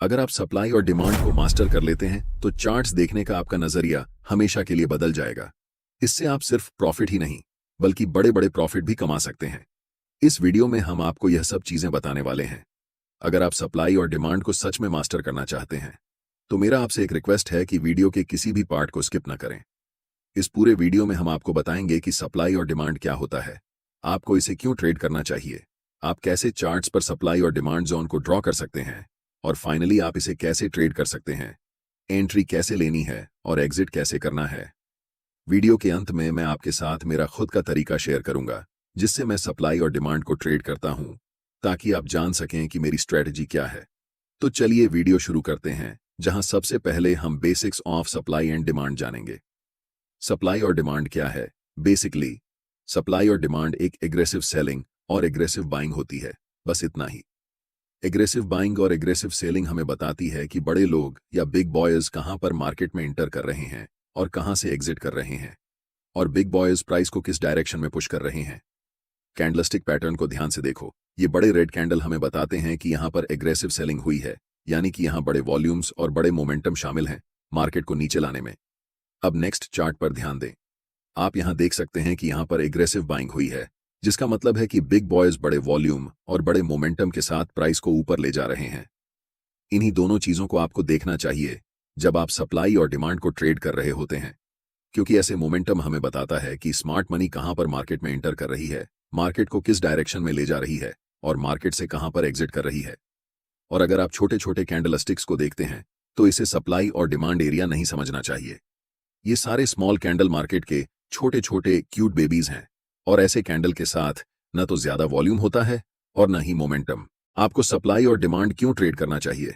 अगर आप सप्लाई और डिमांड को मास्टर कर लेते हैं तो चार्ट्स देखने का आपका नजरिया हमेशा के लिए बदल जाएगा। इससे आप सिर्फ प्रॉफिट ही नहीं बल्कि बड़े बड़े प्रॉफिट भी कमा सकते हैं। इस वीडियो में हम आपको यह सब चीजें बताने वाले हैं। अगर आप सप्लाई और डिमांड को सच में मास्टर करना चाहते हैं तो मेरा आपसे एक रिक्वेस्ट है कि वीडियो के किसी भी पार्ट को स्किप न करें। इस पूरे वीडियो में हम आपको बताएंगे कि सप्लाई और डिमांड क्या होता है, आपको इसे क्यों ट्रेड करना चाहिए, आप कैसे चार्ट्स पर सप्लाई और डिमांड जोन को ड्रॉ कर सकते हैं, और फाइनली आप इसे कैसे ट्रेड कर सकते हैं, एंट्री कैसे लेनी है और एग्जिट कैसे करना है। वीडियो के अंत में मैं आपके साथ मेरा खुद का तरीका शेयर करूंगा जिससे मैं सप्लाई और डिमांड को ट्रेड करता हूं, ताकि आप जान सकें कि मेरी स्ट्रेटजी क्या है। तो चलिए वीडियो शुरू करते हैं, जहां सबसे पहले हम basics of supply and demand जानेंगे। सप्लाई और डिमांड क्या है? बेसिकली सप्लाई और डिमांड एक एग्रेसिव सेलिंग और एग्रेसिव बाइंग होती है, बस इतना ही। एग्रेसिव बाइंग और एग्रेसिव सेलिंग हमें बताती है कि बड़े लोग या बिग बॉयज कहां पर मार्केट में इंटर कर रहे हैं और कहां से एग्जिट कर रहे हैं, और बिग बॉयज प्राइस को किस डायरेक्शन में पुश कर रहे हैं। कैंडलस्टिक पैटर्न को ध्यान से देखो। ये बड़े रेड कैंडल हमें बताते हैं कि यहां पर एग्रेसिव सेलिंग हुई है, यानी कि यहां बड़े वॉल्यूम्स और बड़े मोमेंटम शामिल हैं मार्केट को नीचे लाने में। अब नेक्स्ट चार्ट पर ध्यान दें। आप यहां देख सकते हैं कि यहां पर एग्रेसिव बाइंग हुई है, जिसका मतलब है कि बिग बॉयज बड़े वॉल्यूम और बड़े मोमेंटम के साथ प्राइस को ऊपर ले जा रहे हैं। इन्हीं दोनों चीजों को आपको देखना चाहिए जब आप सप्लाई और डिमांड को ट्रेड कर रहे होते हैं, क्योंकि ऐसे मोमेंटम हमें बताता है कि स्मार्ट मनी कहां पर मार्केट में एंटर कर रही है, मार्केट को किस डायरेक्शन में ले जा रही है और मार्केट से कहां पर एग्जिट कर रही है। और अगर आप छोटे छोटे कैंडलस्टिक्स को देखते हैं तो इसे सप्लाई और डिमांड एरिया नहीं समझना चाहिए। ये सारे स्मॉल कैंडल मार्केट के छोटे छोटे क्यूट बेबीज हैं, और ऐसे कैंडल के साथ न तो ज्यादा वॉल्यूम होता है और न ही मोमेंटम। आपको सप्लाई और डिमांड क्यों ट्रेड करना चाहिए?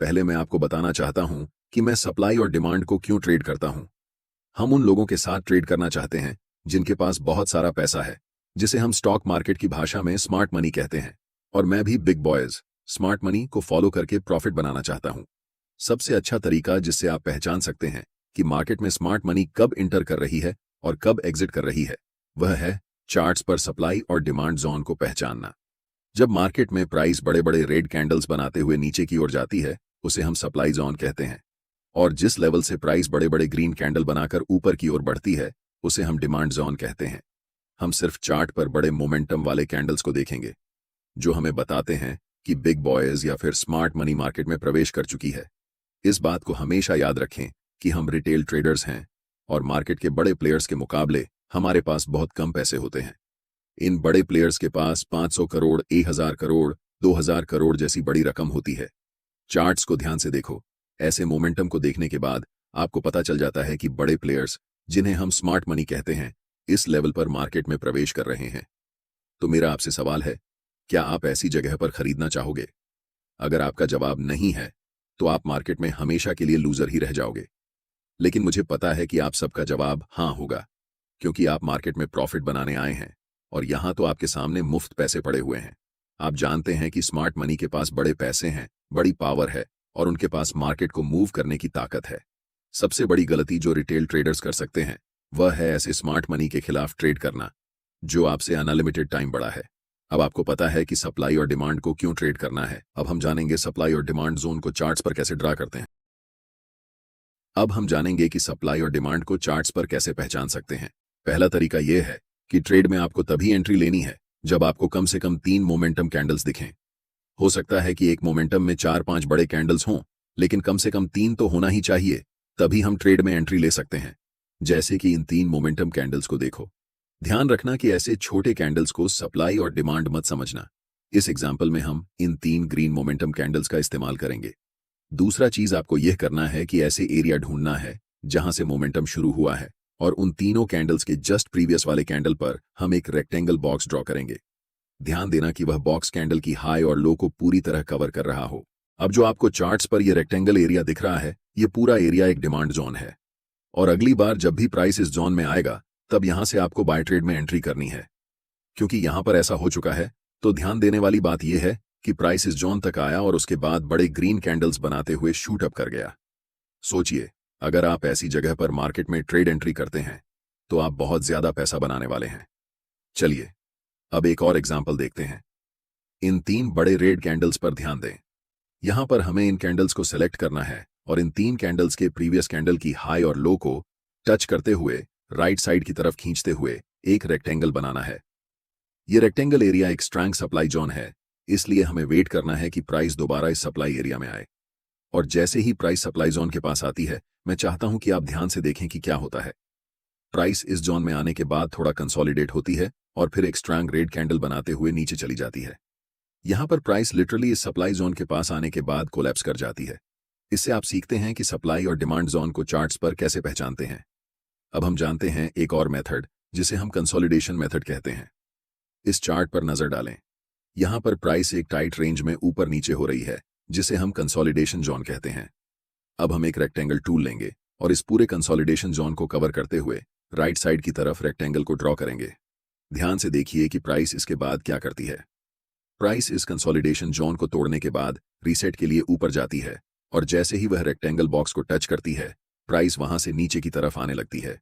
पहले मैं आपको बताना चाहता हूं कि मैं सप्लाई और डिमांड को क्यों ट्रेड करता हूं। हम उन लोगों के साथ ट्रेड करना चाहते हैं जिनके पास बहुत सारा पैसा है, जिसे हम स्टॉक मार्केट की भाषा में स्मार्ट मनी कहते हैं, और मैं भी बिग बॉयज स्मार्ट मनी को फॉलो करके प्रॉफिट बनाना चाहता हूं। सबसे अच्छा तरीका जिससे आप पहचान सकते हैं कि मार्केट में स्मार्ट मनी कब इंटर कर रही है और कब एग्जिट कर रही है, वह है चार्ट्स पर सप्लाई और डिमांड जोन को पहचानना। जब मार्केट में प्राइस बड़े बड़े रेड कैंडल्स बनाते हुए नीचे की ओर जाती है, उसे हम सप्लाई जोन कहते हैं, और जिस लेवल से प्राइस बड़े बड़े ग्रीन कैंडल बनाकर ऊपर की ओर बढ़ती है, उसे हम डिमांड जोन कहते हैं। हम सिर्फ चार्ट पर बड़े मोमेंटम वाले कैंडल्स को देखेंगे जो हमें बताते हैं कि बिग बॉयज या फिर स्मार्ट मनी मार्केट में प्रवेश कर चुकी है। इस बात को हमेशा याद रखें कि हम रिटेल ट्रेडर्स हैं, और मार्केट के बड़े प्लेयर्स के मुकाबले हमारे पास बहुत कम पैसे होते हैं। इन बड़े प्लेयर्स के पास 500 करोड़, 1000 करोड़, 2000 करोड़ जैसी बड़ी रकम होती है। चार्ट्स को ध्यान से देखो। ऐसे मोमेंटम को देखने के बाद आपको पता चल जाता है कि बड़े प्लेयर्स, जिन्हें हम स्मार्ट मनी कहते हैं, इस लेवल पर मार्केट में प्रवेश कर रहे हैं। तो मेरा आपसे सवाल है, क्या आप ऐसी जगह पर खरीदना चाहोगे? अगर आपका जवाब नहीं है तो आप मार्केट में हमेशा के लिए लूजर ही रह जाओगे। लेकिन मुझे पता है कि आप सबका जवाब हां होगा, क्योंकि आप मार्केट में प्रॉफिट बनाने आए हैं, और यहां तो आपके सामने मुफ्त पैसे पड़े हुए हैं। आप जानते हैं कि स्मार्ट मनी के पास बड़े पैसे हैं, बड़ी पावर है, और उनके पास मार्केट को मूव करने की ताकत है। सबसे बड़ी गलती जो रिटेल ट्रेडर्स कर सकते हैं वह है ऐसे स्मार्ट मनी के खिलाफ ट्रेड करना जो आपसे अनलिमिटेड टाइम बड़ा है। अब आपको पता है कि सप्लाई और डिमांड को क्यों ट्रेड करना है। अब हम जानेंगे सप्लाई और डिमांड जोन को चार्ट्स पर कैसे ड्रा करते हैं। अब हम जानेंगे कि सप्लाई और डिमांड को चार्ट्स पर कैसे पहचान सकते हैं। पहला तरीका यह है कि ट्रेड में आपको तभी एंट्री लेनी है जब आपको कम से कम 3 मोमेंटम कैंडल्स दिखें। हो सकता है कि एक मोमेंटम में 4-5 बड़े कैंडल्स हों, लेकिन कम से कम 3 तो होना ही चाहिए, तभी हम ट्रेड में एंट्री ले सकते हैं। जैसे कि इन 3 मोमेंटम कैंडल्स को देखो। ध्यान रखना कि ऐसे छोटे कैंडल्स को सप्लाई और डिमांड मत समझना। इस एग्जाम्पल में हम इन 3 ग्रीन मोमेंटम कैंडल्स का इस्तेमाल करेंगे। दूसरा चीज आपको यह करना है कि ऐसे एरिया ढूंढना है जहां से मोमेंटम शुरू हुआ है, और उन तीनों कैंडल्स के जस्ट प्रीवियस वाले कैंडल पर हम एक रेक्टेंगल बॉक्स ड्रॉ करेंगे। ध्यान देना कि वह बॉक्स कैंडल की हाई और लो को पूरी तरह कवर कर रहा हो। अब जो आपको चार्ट्स पर यह रेक्टेंगल एरिया दिख रहा है, यह पूरा एरिया एक डिमांड जोन है, और अगली बार जब भी प्राइस इस जोन में आएगा तब यहां से आपको बाय ट्रेड में एंट्री करनी है। क्योंकि यहां पर ऐसा हो चुका है, तो ध्यान देने वाली बात यह है कि प्राइस इस जोन तक आया और उसके बाद बड़े ग्रीन कैंडल्स बनाते हुए शूट अप कर गया। सोचिए, अगर आप ऐसी जगह पर मार्केट में ट्रेड एंट्री करते हैं तो आप बहुत ज्यादा पैसा बनाने वाले हैं। चलिए अब एक और एग्जाम्पल देखते हैं। इन 3 बड़े रेड कैंडल्स पर ध्यान दें। यहां पर हमें इन कैंडल्स को सेलेक्ट करना है और इन 3 कैंडल्स के प्रीवियस कैंडल की हाई और लो को टच करते हुए राइट साइड की तरफ खींचते हुए एक रेक्टेंगल बनाना है। ये रेक्टेंगल एरिया एक स्ट्रॉन्ग सप्लाई जोन है, इसलिए हमें वेट करना है कि प्राइस दोबारा इस सप्लाई एरिया में आए। और जैसे ही प्राइस सप्लाई जोन के पास आती है, मैं चाहता हूं कि आप ध्यान से देखें कि क्या होता है। प्राइस इस जोन में आने के बाद थोड़ा कंसोलिडेट होती है और फिर एक स्ट्रॉन्ग रेड कैंडल बनाते हुए नीचे चली जाती है। यहां पर प्राइस लिटरली इस सप्लाई जोन के पास आने के बाद कोलैप्स कर जाती है। इससे आप सीखते हैं कि सप्लाई और डिमांड जोन को चार्ट्स पर कैसे पहचानते हैं। अब हम जानते हैं एक और मेथड, जिसे हम कंसोलिडेशन मेथड कहते हैं। इस चार्ट पर नजर डालें। यहां पर प्राइस एक टाइट रेंज में ऊपर नीचे हो रही है, जिसे हम कंसोलिडेशन जोन कहते हैं। अब हम एक रेक्टेंगल टूल लेंगे और इस पूरे कंसोलिडेशन जोन को कवर करते हुए राइट साइड की तरफ रेक्टेंगल को ड्रॉ करेंगे। ध्यान से देखिए कि प्राइस इसके बाद क्या करती है। प्राइस इस कंसोलिडेशन जोन को तोड़ने के बाद रीसेट के लिए ऊपर जाती है और जैसे ही वह रेक्टेंगल बॉक्स को टच करती है, प्राइस वहां से नीचे की तरफ आने लगती है।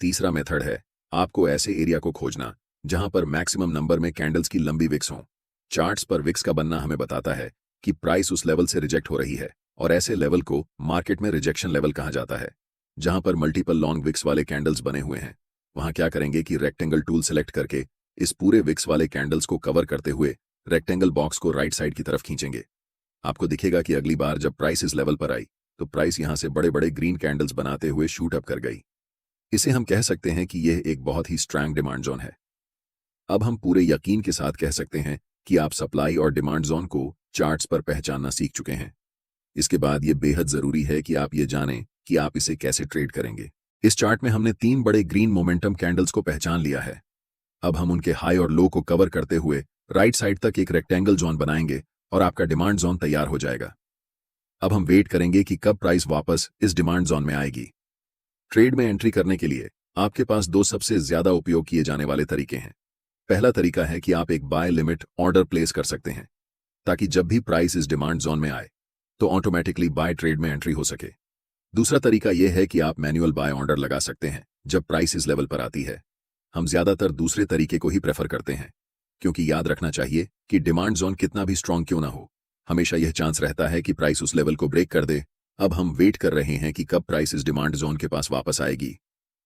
तीसरा मेथड है आपको ऐसे एरिया को खोजना जहां पर मैक्सिमम नंबर में कैंडल्स की लंबी विक्स हों। चार्ट्स पर विक्स का बनना हमें बताता है कि प्राइस उस लेवल से रिजेक्ट हो रही है और ऐसे लेवल को मार्केट में रिजेक्शन लेवल कहा जाता है। जहां पर मल्टीपल लॉन्ग विक्स वाले कैंडल्स बने हुए हैं, वहां क्या करेंगे कि रेक्टेंगल टूल सेलेक्ट करके इस पूरे विक्स वाले कैंडल्स को कवर करते हुए रेक्टेंगल बॉक्स को राइट साइड की तरफ खींचेंगे। आपको दिखेगा कि अगली बार जब प्राइस इस लेवल पर आई तो प्राइस यहां से बड़े बड़े ग्रीन कैंडल्स बनाते हुए शूट अप कर गई। इसे हम कह सकते हैं कि यह एक बहुत ही स्ट्रॉन्ग डिमांड जोन है। अब हम पूरे यकीन के साथ कह सकते हैं कि आप सप्लाई और डिमांड जोन को चार्ट्स पर पहचानना सीख चुके हैं। इसके बाद यह बेहद जरूरी है कि आप ये जानें कि आप इसे कैसे ट्रेड करेंगे। इस चार्ट में हमने 3 बड़े ग्रीन मोमेंटम कैंडल्स को पहचान लिया है। अब हम उनके हाई और लो को कवर करते हुए राइट साइड तक एक रेक्टेंगल जोन बनाएंगे और आपका डिमांड जोन तैयार हो जाएगा। अब हम वेट करेंगे कि कब प्राइस वापस इस डिमांड जोन में आएगी। ट्रेड में एंट्री करने के लिए आपके पास 2 सबसे ज्यादा उपयोग किए जाने वाले तरीके हैं। पहला तरीका है कि आप एक बाय लिमिट ऑर्डर प्लेस कर सकते हैं, ताकि जब भी प्राइस इस डिमांड जोन में आए तो ऑटोमेटिकली बाय ट्रेड में एंट्री हो सके। दूसरा तरीका यह है कि आप मैन्युअल बाय ऑर्डर लगा सकते हैं जब प्राइस इस लेवल पर आती है। हम ज्यादातर दूसरे तरीके को ही प्रेफर करते हैं, क्योंकि याद रखना चाहिए कि डिमांड जोन कितना भी स्ट्रांग क्यों ना हो, हमेशा यह चांस रहता है कि प्राइस उस लेवल को ब्रेक कर दे। अब हम वेट कर रहे हैं कि कब प्राइस इस डिमांड जोन के पास वापस आएगी।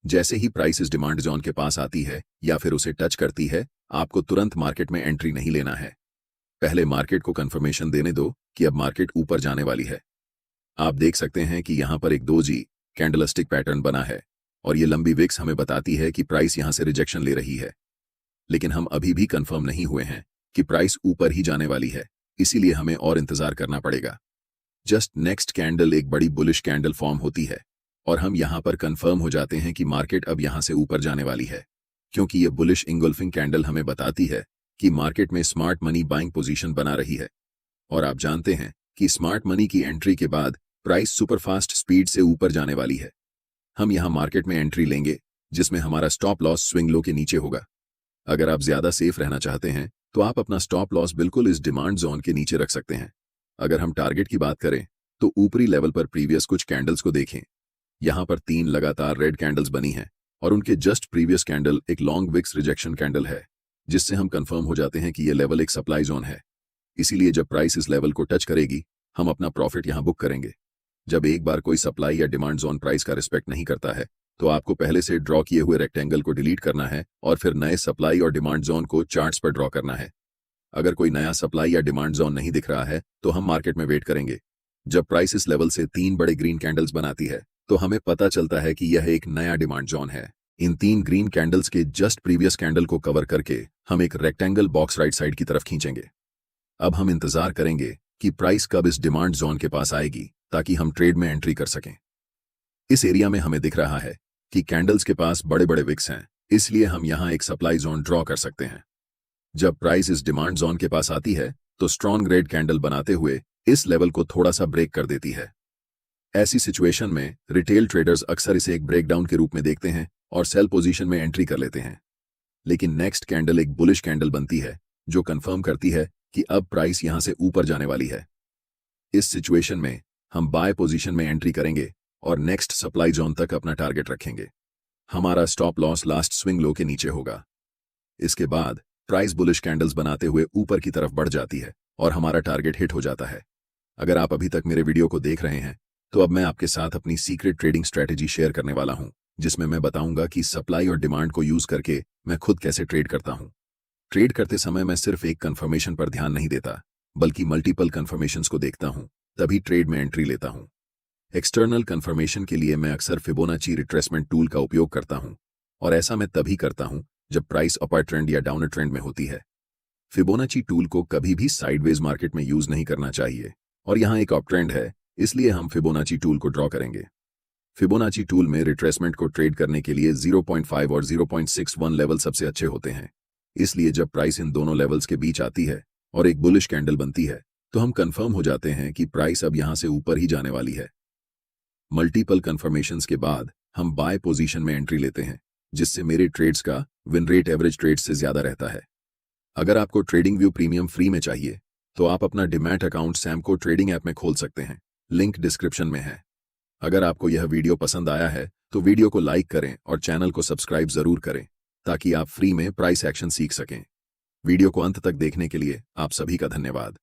जैसे ही प्राइस इस डिमांड जोन के पास आती है या फिर उसे टच करती है, आपको तुरंत मार्केट में एंट्री नहीं लेना है। पहले मार्केट को कंफर्मेशन देने दो कि अब मार्केट ऊपर जाने वाली है। आप देख सकते हैं कि यहां पर एक 2G कैंडलस्टिक पैटर्न बना है और ये लंबी विक्स हमें बताती है कि प्राइस यहां से रिजेक्शन ले रही है। लेकिन हम अभी भी कंफर्म नहीं हुए हैं कि प्राइस ऊपर ही जाने वाली है, इसीलिए हमें और इंतजार करना पड़ेगा। जस्ट नेक्स्ट कैंडल एक बड़ी बुलिश कैंडल फॉर्म होती है और हम यहां पर कंफर्म हो जाते हैं कि मार्केट अब यहां से ऊपर जाने वाली है, क्योंकि ये बुलिश इंगल्फिंग कैंडल हमें बताती है कि मार्केट में स्मार्ट मनी बाइंग पोजीशन बना रही है। और आप जानते हैं कि स्मार्ट मनी की एंट्री के बाद प्राइस सुपरफास्ट स्पीड से ऊपर जाने वाली है। हम यहां मार्केट में एंट्री लेंगे जिसमें हमारा स्टॉप लॉस स्विंग लो के नीचे होगा। अगर आप ज्यादा सेफ रहना चाहते हैं तो आप अपना स्टॉप लॉस बिल्कुल इस डिमांड जोन के नीचे रख सकते हैं। अगर हम टारगेट की बात करें तो ऊपरी लेवल पर प्रीवियस कुछ कैंडल्स को देखें। यहां पर 3 लगातार रेड कैंडल्स बनी हैं और उनके जस्ट प्रीवियस कैंडल एक लॉन्ग विक्स रिजेक्शन कैंडल है, जिससे हम कंफर्म हो जाते हैं कि यह लेवल एक सप्लाई जोन है। इसीलिए जब प्राइस इस लेवल को टच करेगी, हम अपना प्रॉफिट यहां बुक करेंगे। जब एक बार कोई सप्लाई या डिमांड जोन प्राइस का रिस्पेक्ट नहीं करता है तो आपको पहले से ड्रॉ किए हुए रेक्टेंगल को डिलीट करना है और फिर नए सप्लाई और डिमांड जोन को चार्ट्स पर ड्रॉ करना है। अगर कोई नया सप्लाई या डिमांड जोन नहीं दिख रहा है तो हम मार्केट में वेट करेंगे। जब प्राइस इस लेवल से 3 बड़े ग्रीन कैंडल्स बनाती है तो हमें पता चलता है कि यह एक नया डिमांड जोन है। इन 3 ग्रीन कैंडल्स के जस्ट प्रीवियस कैंडल को कवर करके हम एक रेक्टेंगल बॉक्स राइट साइड की तरफ खींचेंगे। अब हम इंतजार करेंगे कि प्राइस कब इस डिमांड जोन के पास आएगी ताकि हम ट्रेड में एंट्री कर सकें। इस एरिया में हमें दिख रहा है कि कैंडल्स के पास बड़े बड़े विक्स हैं, इसलिए हम यहां एक सप्लाई जोन ड्रॉ कर सकते हैं। जब प्राइस इस डिमांड जोन के पास आती है तो स्ट्रॉन्ग रेड कैंडल बनाते हुए इस लेवल को थोड़ा सा ब्रेक कर देती है। ऐसी सिचुएशन में रिटेल ट्रेडर्स अक्सर इसे एक ब्रेकडाउन के रूप में देखते हैं और सेल पोजीशन में एंट्री कर लेते हैं। लेकिन नेक्स्ट कैंडल एक बुलिश कैंडल बनती है जो कंफर्म करती है कि अब प्राइस यहां से ऊपर जाने वाली है। इस सिचुएशन में हम बाय पोजीशन में एंट्री करेंगे और नेक्स्ट सप्लाई जोन तक अपना टारगेट रखेंगे। हमारा stop loss last swing low के नीचे होगा। इसके बाद प्राइस बुलिश कैंडल्स बनाते हुए ऊपर की तरफ बढ़ जाती है और हमारा टारगेट हिट हो जाता है। अगर आप अभी तक मेरे वीडियो को देख रहे हैं तो अब मैं आपके साथ अपनी सीक्रेट ट्रेडिंग स्ट्रेटेजी शेयर करने वाला हूं, जिसमें मैं बताऊंगा कि सप्लाई और डिमांड को यूज करके मैं खुद कैसे ट्रेड करता हूं। ट्रेड करते समय मैं सिर्फ एक कंफर्मेशन पर ध्यान नहीं देता, बल्कि मल्टीपल कंफर्मेशंस को देखता हूं, तभी ट्रेड में एंट्री लेता हूं। एक्सटर्नल कंफर्मेशन के लिए मैं अक्सर फिबोनाची रिट्रेसमेंट टूल का उपयोग करता हूं, और ऐसा मैं तभी करता हूं जब प्राइस अपर ट्रेंड या डाउनर ट्रेंड में होती है। फिबोनाची टूल को कभी भी साइडवेज मार्केट में यूज नहीं करना चाहिए, और यहाँ एक अप ट्रेंड है, इसलिए हम फिबोनाची टूल को ड्रॉ करेंगे। फिबोनाची टूल में रिट्रेसमेंट को ट्रेड करने के लिए 0.5 और 0.61 लेवल सबसे अच्छे होते हैं। इसलिए जब प्राइस इन दोनों लेवल्स के बीच आती है और एक बुलिश कैंडल बनती है, तो हम कंफर्म हो जाते हैं कि प्राइस अब यहां से ऊपर ही जाने वाली है। मल्टीपल कंफर्मेशंस के बाद हम बाय पोजीशन में एंट्री लेते हैं, जिससे मेरे ट्रेड्स का विन रेट एवरेज ट्रेड्स से ज्यादा रहता है। अगर आपको ट्रेडिंग व्यू प्रीमियम फ्री में चाहिए तो आप अपना demat account Samco trading app में खोल सकते हैं, लिंक डिस्क्रिप्शन में है। अगर आपको यह वीडियो पसंद आया है तो वीडियो को लाइक करें और चैनल को सब्सक्राइब जरूर करें, ताकि आप फ्री में प्राइस एक्शन सीख सकें। वीडियो को अंत तक देखने के लिए आप सभी का धन्यवाद।